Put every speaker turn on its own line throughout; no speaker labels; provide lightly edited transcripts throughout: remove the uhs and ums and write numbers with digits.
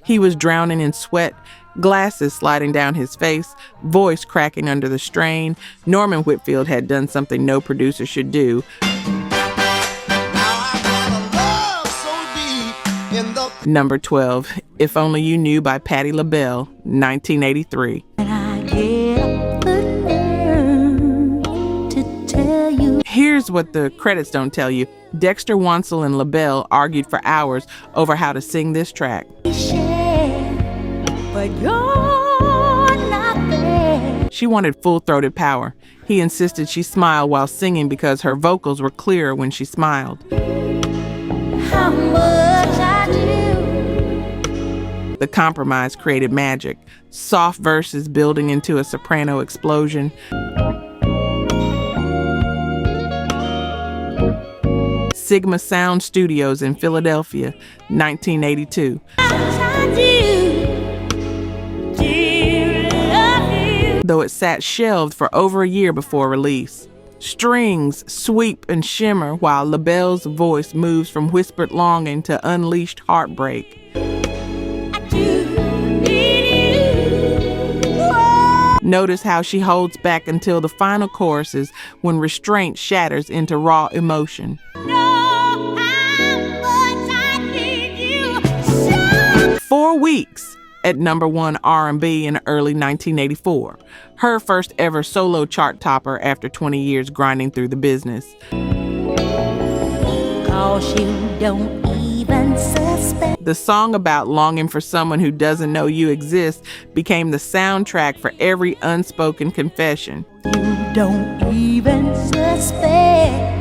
He was drowning in sweat, glasses sliding down his face, voice cracking under the strain. Norman Whitfield had done something no producer should do. Number 12, If Only You Knew by Patti LaBelle, 1983. Here's what the credits don't tell you. Dexter Wansel and LaBelle argued for hours over how to sing this track. She wanted full-throated power. He insisted she smile while singing because her vocals were clearer when she smiled. How much I do. The compromise created magic. Soft verses building into a soprano explosion. Sigma Sound Studios in Philadelphia, 1982. Though it sat shelved for over a year before release. Strings sweep and shimmer while LaBelle's voice moves from whispered longing to unleashed heartbreak. Notice how she holds back until the final choruses when restraint shatters into raw emotion. 4 weeks at number 1 R&B in early 1984. Her first ever solo chart topper after 20 years grinding through the business. 'Cause you don't even suspect. The song about longing for someone who doesn't know you exist became the soundtrack for every unspoken confession. You don't even suspect.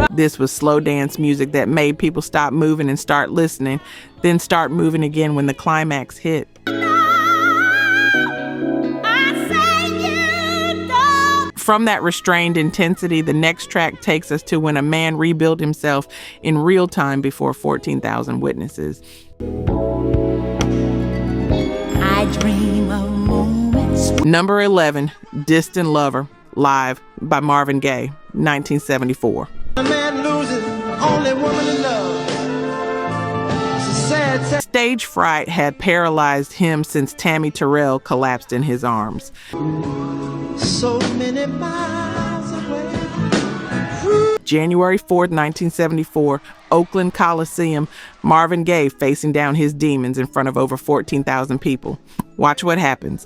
This was slow dance music that made people stop moving and start listening, then start moving again when the climax hit. From that restrained intensity, the next track takes us to when a man rebuilt himself in real time before 14,000 witnesses. I dream of moments. Number 11, Distant Lover, live by Marvin Gaye, 1974. A man loses only woman in love. Stage fright had paralyzed him since Tammy Terrell collapsed in his arms. So many miles away. January 4th, 1974, Oakland Coliseum, Marvin Gaye facing down his demons in front of over 14,000 people. Watch what happens.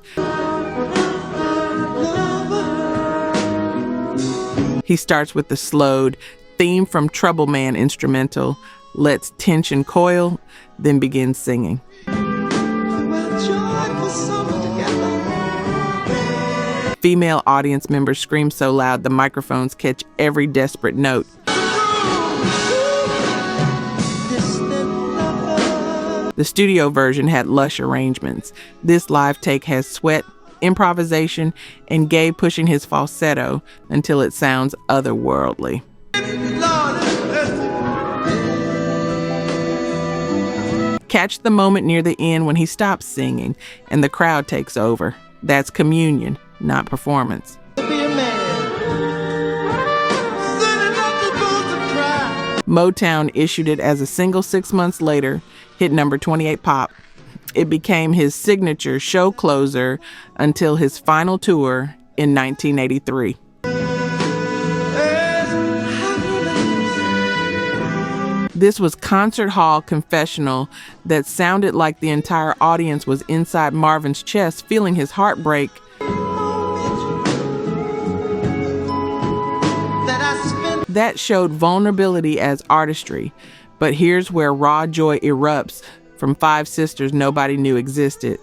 He starts with the slowed theme from Trouble Man instrumental, lets tension coil, then begins singing. Female audience members scream so loud the microphones catch every desperate note. The studio version had lush arrangements. This live take has sweat, improvisation, and Gaye pushing his falsetto until it sounds otherworldly. Catch the moment near the end when he stops singing and the crowd takes over. That's communion, not performance. Motown issued it as a single 6 months later, hit number 28 pop. It became his signature show closer until his final tour in 1983. This was concert hall confessional that sounded like the entire audience was inside Marvin's chest, feeling his heartbreak. That showed vulnerability as artistry. But here's where raw joy erupts from 5 sisters nobody knew existed.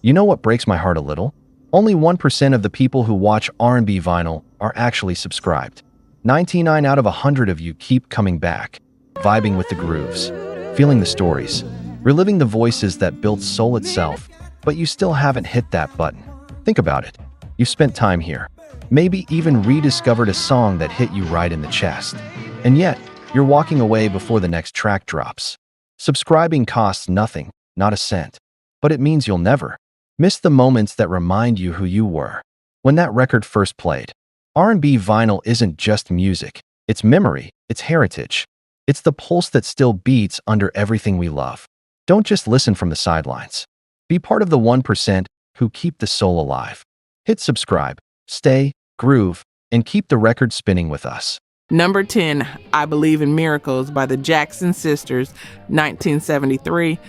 You know what breaks my heart a little? Only 1% of the people who watch R&B vinyl are actually subscribed. 99 out of 100 of you keep coming back, vibing with the grooves, feeling the stories, reliving the voices that built soul itself, but you still haven't hit that button. Think about it. You spent time here, maybe even rediscovered a song that hit you right in the chest. And yet, you're walking away before the next track drops. Subscribing costs nothing, not a cent. But it means you'll never miss the moments that remind you who you were when that record first played. R&B vinyl isn't just music. It's memory, it's heritage. It's the pulse that still beats under everything we love. Don't just listen from the sidelines. Be part of the 1% who keep the soul alive. Hit subscribe, stay, groove, and keep the record spinning with us.
Number 10, I Believe in Miracles by the Jackson Sisters, 1973.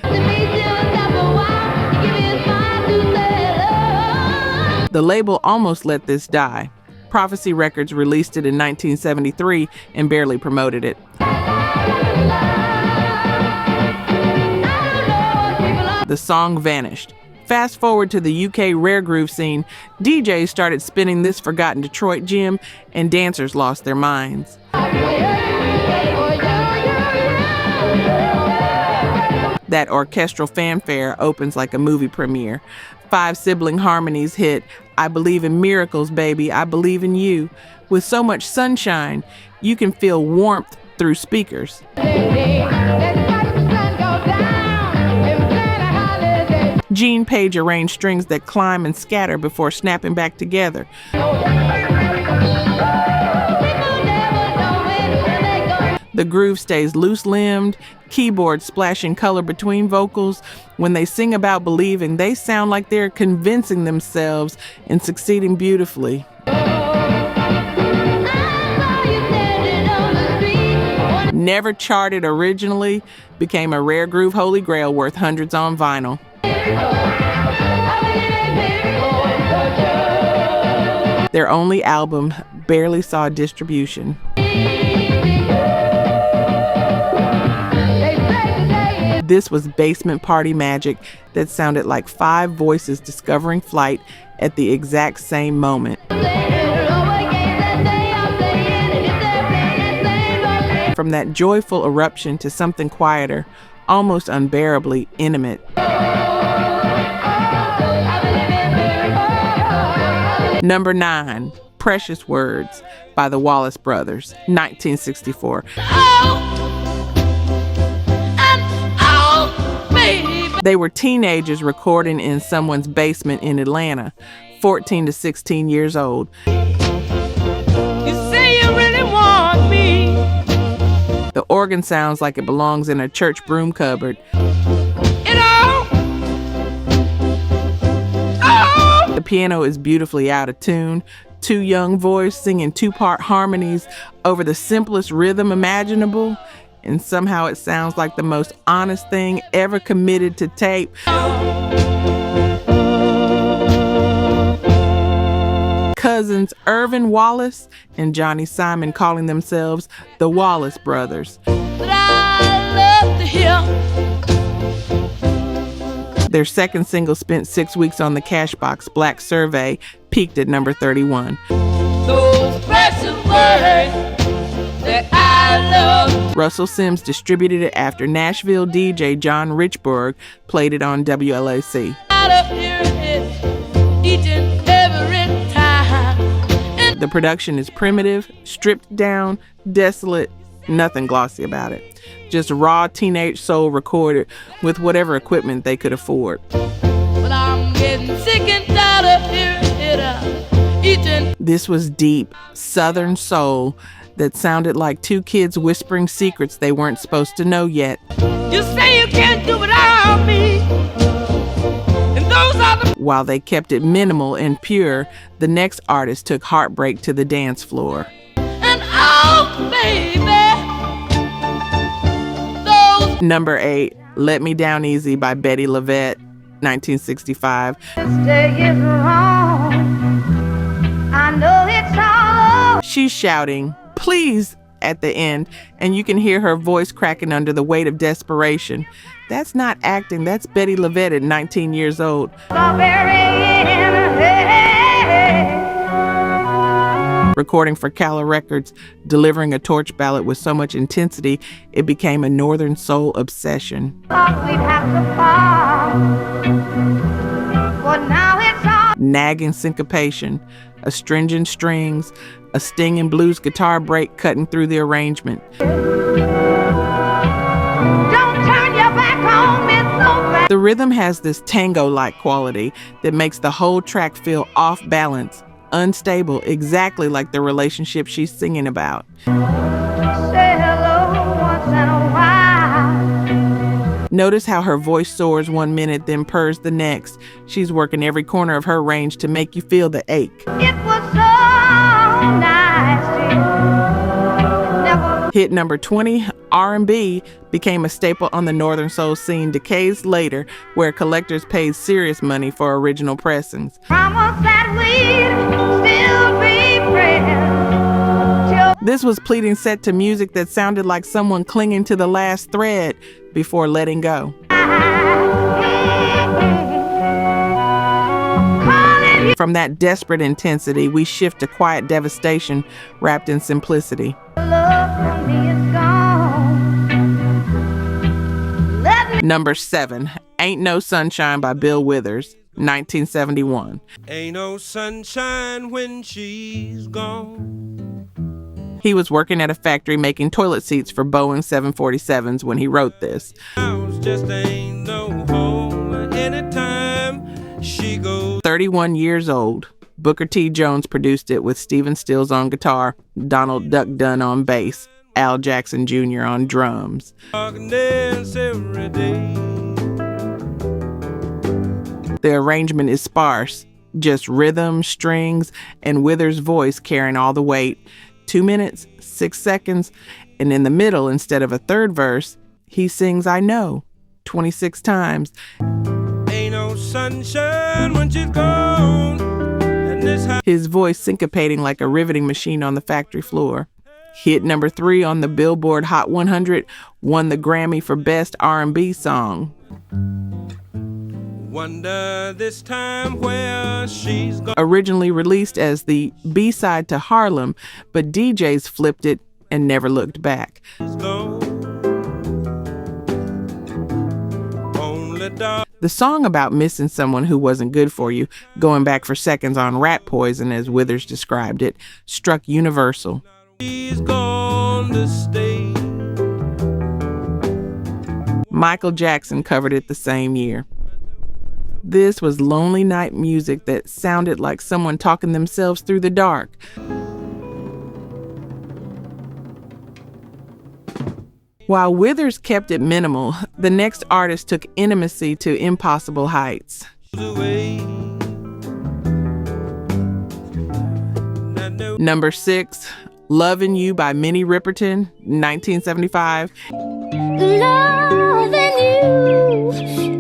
The label almost let this die. Prophecy Records released it in 1973 and barely promoted it. The song vanished. Fast forward to the UK rare groove scene, DJs started spinning this forgotten Detroit gem, and dancers lost their minds. That orchestral fanfare opens like a movie premiere. 5 sibling harmonies hit I Believe in Miracles, Baby, I Believe in You. With so much sunshine, you can feel warmth through speakers. Gene Page arranged strings that climb and scatter before snapping back together. The groove stays loose-limbed, keyboards splashing color between vocals. When they sing about believing, they sound like they're convincing themselves and succeeding beautifully. Never charted originally, became a rare groove holy grail worth hundreds on vinyl. Their only album barely saw distribution. This was basement party magic that sounded like 5 voices discovering flight at the exact same moment. From that joyful eruption to something quieter, almost unbearably intimate. Number 9, Precious Words by the Wallace Brothers, 1964. They were teenagers recording in someone's basement in Atlanta, 14 to 16 years old. You say you really want me. The organ sounds like it belongs in a church broom cupboard. The piano is beautifully out of tune. 2 young voices singing 2-part harmonies over the simplest rhythm imaginable. And somehow it sounds like the most honest thing ever committed to tape. Cousins Irvin Wallace and Johnny Simon calling themselves the Wallace Brothers. But I love to hear. Their second single spent 6 weeks on the Cashbox Black Survey, peaked at number 31. Those precious words that I love. Russell Sims distributed it after Nashville DJ John Richburg played it on WLAC. The production is primitive, stripped down, desolate, nothing glossy about it. Just raw teenage soul recorded with whatever equipment they could afford. But I'm getting sick and tired of hearing it. This was deep, southern soul that sounded like 2 kids whispering secrets they weren't supposed to know yet. You say you can't do without me. And those are the... While they kept it minimal and pure, the next artist took Heartbreak to the dance floor. And oh, baby, those... Number 8, Let Me Down Easy by Betty LaVette, 1965. Is wrong. I know it's all. She's shouting, "Please," at the end, and you can hear her voice cracking under the weight of desperation. That's not acting, that's Betty LaVette at 19 years old. Recording for Cala Records, delivering a torch ballad with so much intensity, it became a Northern soul obsession. Nagging syncopation, astringent strings, a stinging blues guitar break cutting through the arrangement. The rhythm has this tango-like quality that makes the whole track feel off balance, unstable, exactly like the relationship she's singing about.
Say hello once in a while.
Notice how her voice soars one minute, then purrs the next. She's working every corner of her range to make you feel the ache.
It was so nice to never.
Hit number 20, R&B, became a staple on the Northern Soul scene decades later, where collectors paid serious money for original pressings.
Promise that we'd still be friends.
This was pleading set to music that sounded like someone clinging to the last thread before letting go. From that desperate intensity, we shift to quiet devastation wrapped in simplicity.
Love for me is gone. Let me
Number 7, Ain't No Sunshine by Bill Withers, 1971.
Ain't no sunshine when she's gone.
He was working at a factory making toilet seats for Boeing 747s when he wrote this.
House just ain't no home anytime she goes.
31 years old, Booker T. Jones produced it with Stephen Stills on guitar, Donald Duck Dunn on bass, Al Jackson Jr. on drums.
Walking dance every day.
The arrangement is sparse, just rhythm, strings, and Withers' voice carrying all the weight. 2 minutes, 6 seconds, and in the middle, instead of a third verse, he sings I Know 26 times.
Ain't no sunshine when she's gone. And this house
His voice syncopating like a riveting machine on the factory floor. Hit number 3 on the Billboard Hot 100, won the Grammy for Best R&B Song.
wonder this time where she's gone.
Originally released as the B-side to Harlem, but DJs flipped it and never looked back.
Only dark.
The song about missing someone who wasn't good for you, going back for seconds on rat poison as Withers described it, struck universal.
She's gone to stay.
Michael Jackson covered it the same year. This was lonely night music that sounded like someone talking themselves through the dark. While Withers kept it minimal, the next artist took intimacy to impossible heights.
Away.
Number 6, Lovin' You by Minnie Riperton, 1975.
Loving you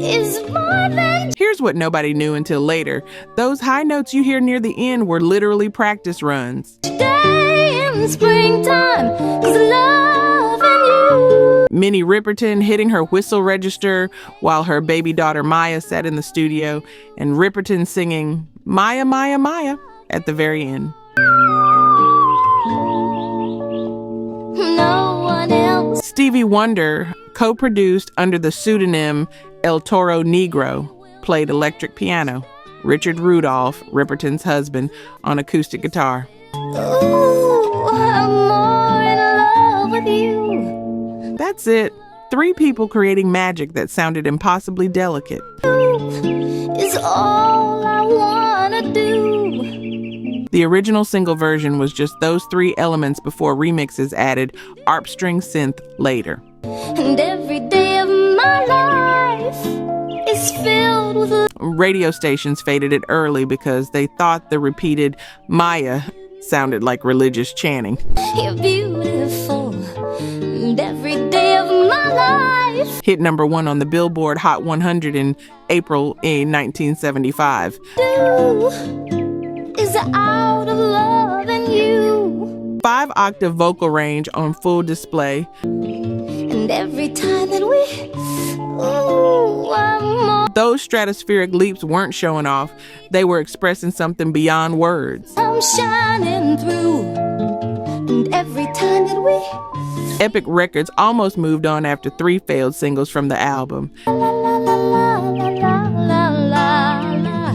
is more than
Here's what nobody knew until later. Those high notes you hear near the end were literally practice runs.
day in springtime. 'Cause loving you.
Minnie Riperton hitting her whistle register while her baby daughter Maya sat in the studio, and Riperton singing Maya, Maya, Maya at the very end.
No one else.
Stevie Wonder, co-produced under the pseudonym El Toro Negro, played electric piano. Richard Rudolph, Riperton's husband, on acoustic guitar.
Ooh, I'm more in love with you.
That's it. 3 people creating magic that sounded impossibly delicate.
Is all I wanna do.
The original single version was just those 3 elements before remixes added ARP string synth later.
And every day of my life is filled with love.
Radio stations faded it early because they thought the repeated Maya sounded like religious chanting.
You're beautiful. And every day of my life
Hit number 1 on the Billboard Hot 100 in April 1975.
is out of loving you.
5-octave vocal range on full display.
And every time that we, ooh, I'm more.
Those stratospheric leaps weren't showing off. They were expressing something beyond words.
I'm shining through. And every time that we,
Epic Records almost moved on after 3 failed singles from the album.
la la la la la la la la,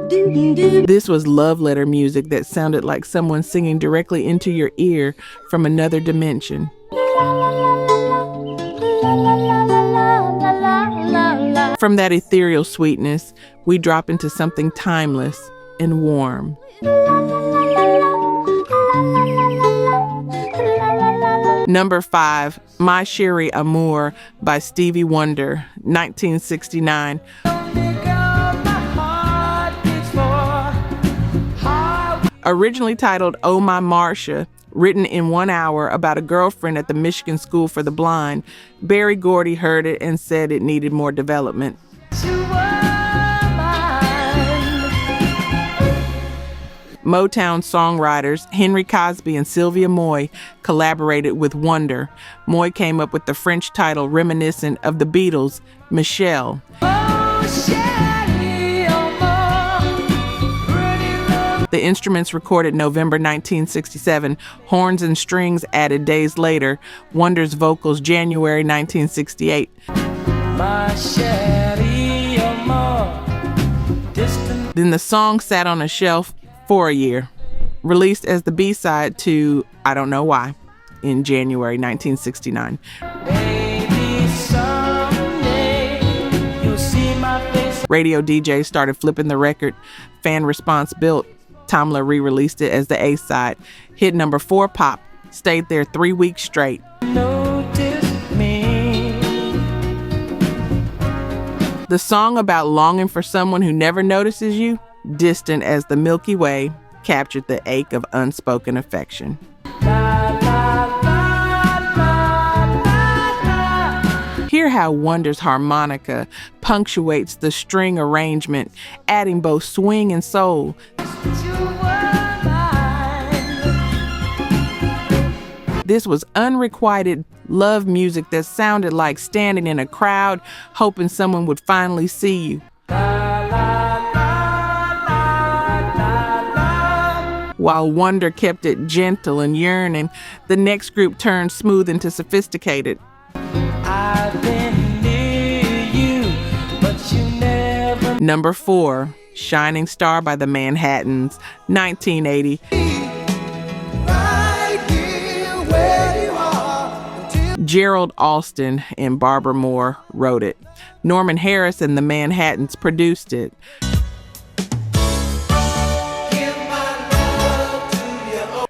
doo doo.
This was love letter music that sounded like someone singing directly into your ear from another dimension. From that ethereal sweetness, we drop into something timeless, and warm. Number 5, My Chérie Amour by Stevie Wonder, 1969. Originally titled Oh My Marcia, written in 1 hour about a girlfriend at the Michigan School for the Blind, Berry Gordy heard it and said it needed more development. Motown songwriters Henry Cosby and Sylvia Moy collaborated with Wonder. Moy came up with the French title reminiscent of the Beatles, Michelle. The instruments recorded November 1967, horns and strings added days later, Wonder's vocals January 1968. Then the song sat on a shelf for a year, released as the B-side to I Don't Know Why in January 1969. Radio DJs started flipping the record. Fan response built. Tamla re-released it as the A-side. Hit number 4 pop. Stayed there 3 weeks straight. The song about longing for someone who never notices you, distant as the Milky Way, captured the ache of unspoken affection. Hear how Wonder's harmonica punctuates the string arrangement, adding both swing and soul. This was unrequited love music that sounded like standing in a crowd, hoping someone would finally see you. While Wonder kept it gentle and yearning, the next group turned smooth into sophisticated. I've been near you, but you never... Number 4, Shining Star by the Manhattans, 1980. Right here where you are. Gerald Alston and Barbara Moore wrote it. Norman Harris and the Manhattans produced it.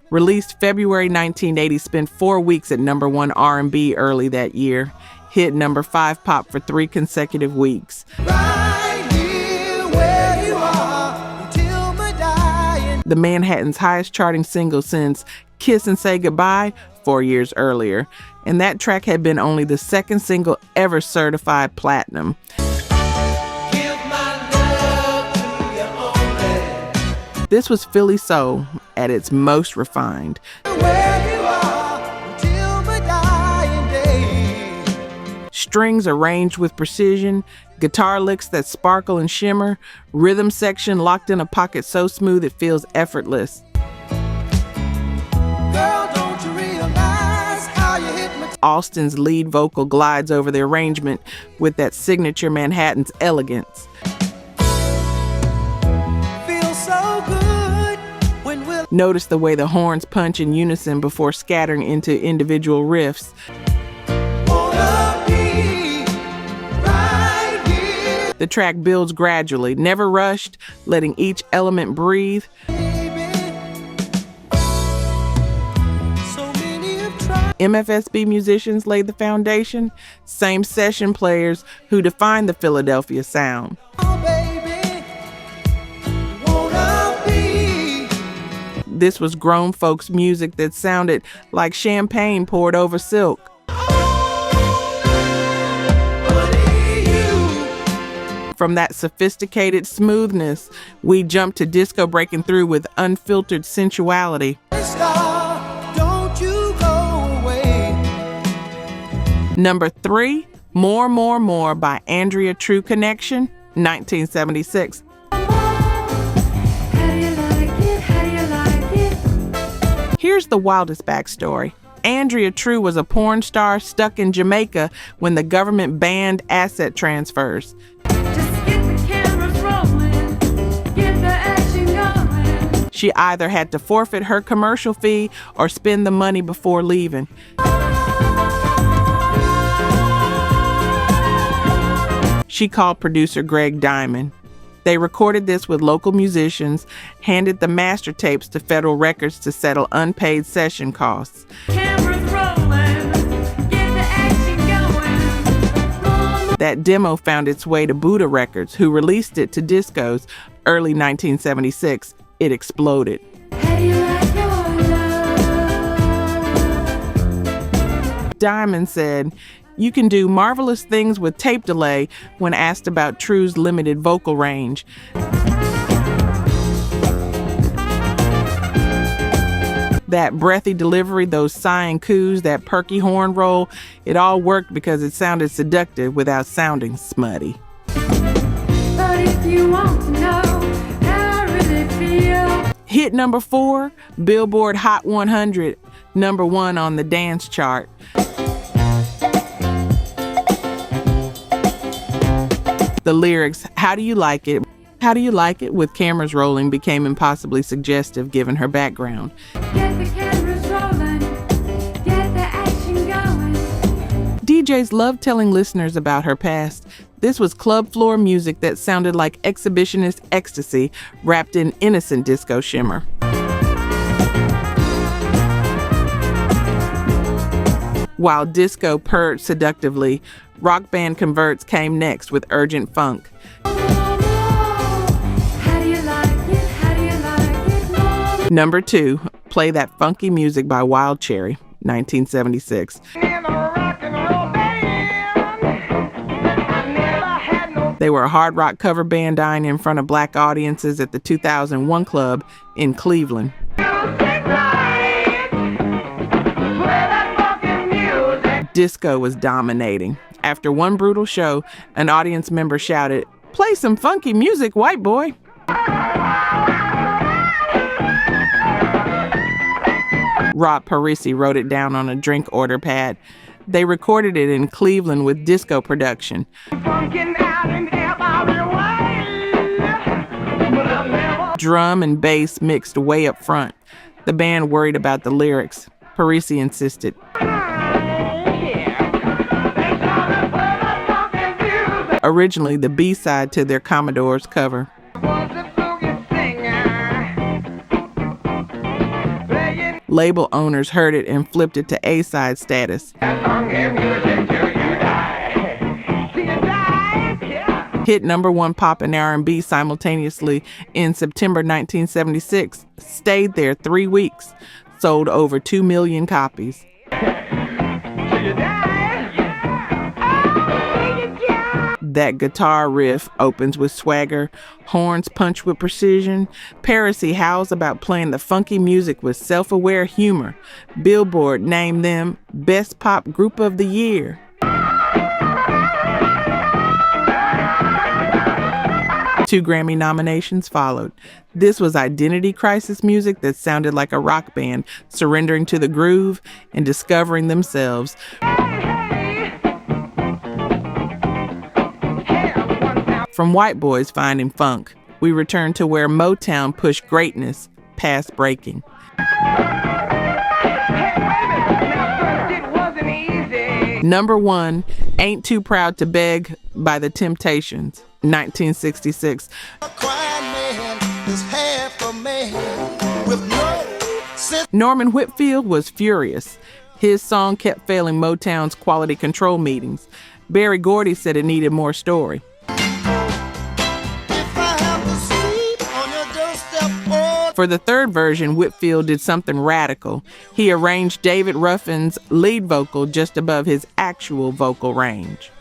Released February 1980, spent 4 weeks at number 1 R&B early that year. Hit number 5 pop for 3 consecutive weeks. Right here where you are, until my dying. The Manhattans' highest charting single since Kiss and Say Goodbye 4 years earlier. And that track had been only the 2nd single ever certified platinum. This was Philly soul at its most refined. Strings arranged with precision, guitar licks that sparkle and shimmer, rhythm section locked in a pocket so smooth it feels effortless. Girl, don't you realize how you hypnotize? Austin's lead vocal glides over the arrangement with that signature Manhattan's elegance. Notice the way the horns punch in unison before scattering into individual riffs. Right, the track builds gradually, never rushed, letting each element breathe. MFSB musicians laid the foundation, same session players who defined the Philadelphia sound. This was grown folks' music that sounded like champagne poured over silk. From that sophisticated smoothness, we jumped to disco breaking through with unfiltered sensuality. Number 3, More by Andrea True Connection, 1976. Here's the wildest backstory. Andrea True was a porn star stuck in Jamaica when the government banned asset transfers. Just get the cameras rolling, get the action going. She either had to forfeit her commercial fee or spend the money before leaving. She called producer Greg Diamond. They recorded this with local musicians, handed the master tapes to Federal Records to settle unpaid session costs.
Cameras rolling, get the action going.
That demo found its way to Buddha Records, who released it to discos. Early 1976, it exploded.
How do you like your love?
Diamond said, "You can do marvelous things with tape delay," when asked about True's limited vocal range. That breathy delivery, those sighing coos, that perky horn roll, it all worked because it sounded seductive without sounding smutty.
But if you want to know how I really feel.
Hit number 4, Billboard Hot 100, number 1 on the dance chart. The lyrics, "How do you like it? How do you like it?" with cameras rolling became impossibly suggestive given her background.
Get the cameras rolling, get the action going.
DJs loved telling listeners about her past. This was club floor music that sounded like exhibitionist ecstasy wrapped in innocent disco shimmer. While disco purred seductively, rock band converts came next with urgent funk.
How do you like it? How do you like it more?
Number 2, Play That Funky Music by Wild Cherry, 1976. They were a hard rock cover band dying in front of black audiences at the 2001 Club in Cleveland. Disco was dominating. After one brutal show, an audience member shouted, "Play some funky music, white boy." Rob Parisi wrote it down on a drink order pad. They recorded it in Cleveland with disco production. Drum and bass mixed way up front. The band worried about the lyrics. Parisi insisted. Originally the B-side to their Commodores cover. Label owners heard it and flipped it to A-side status. Hit number 1 pop and R&B simultaneously in September 1976. Stayed there 3 weeks. Sold over 2 million copies. That guitar riff opens with swagger, horns punch with precision. Parisi howls about playing the funky music with self-aware humor. Billboard named them Best Pop Group of the Year. 2 Grammy nominations followed. This was identity crisis music that sounded like a rock band surrendering to the groove and discovering themselves. From white boys finding funk, we return to where Motown pushed greatness past breaking. Number 1, Ain't Too Proud to Beg by The Temptations, 1966. Norman Whitfield was furious. His song kept failing Motown's quality control meetings. Berry Gordy said it needed more story. For the third version, Whitfield did something radical. He arranged David Ruffin's lead vocal just above his actual vocal range.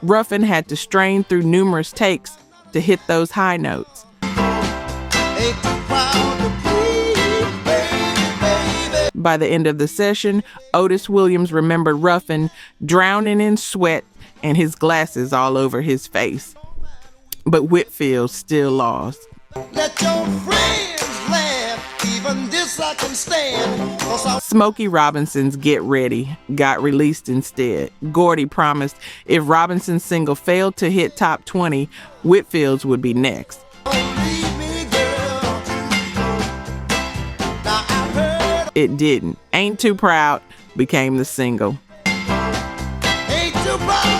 Ruffin had to strain through numerous takes to hit those high notes. By the end of the session, Otis Williams remembered Ruffin drowning in sweat and his glasses all over his face. But Whitfield still lost.
Let your friends laugh, even this I can stand.
Smokey Robinson's Get Ready got released instead. Gordy promised if Robinson's single failed to hit top 20, Whitfield's would be next. It didn't. Ain't Too Proud became the single.
Ain't too proud.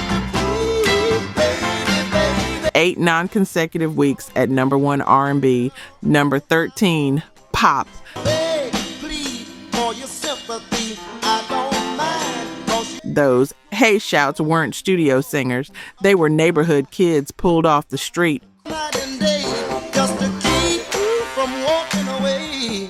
8 non-consecutive weeks at number 1 R&B, number 13 Pop.
Beg, plead for your sympathy. I don't mind, 'cause
Those hey shouts weren't studio singers. They were neighborhood kids pulled off the street.
night and day, just to keep you from walking away.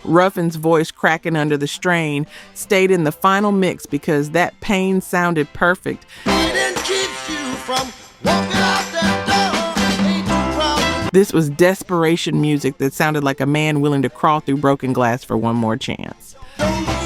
Ruffin's voice cracking under the strain stayed in the final mix because that pain sounded perfect.
It keeps you from walking out that door. Ain't too proud.
This was desperation music that sounded like a man willing to crawl through broken glass for one more chance.
Don't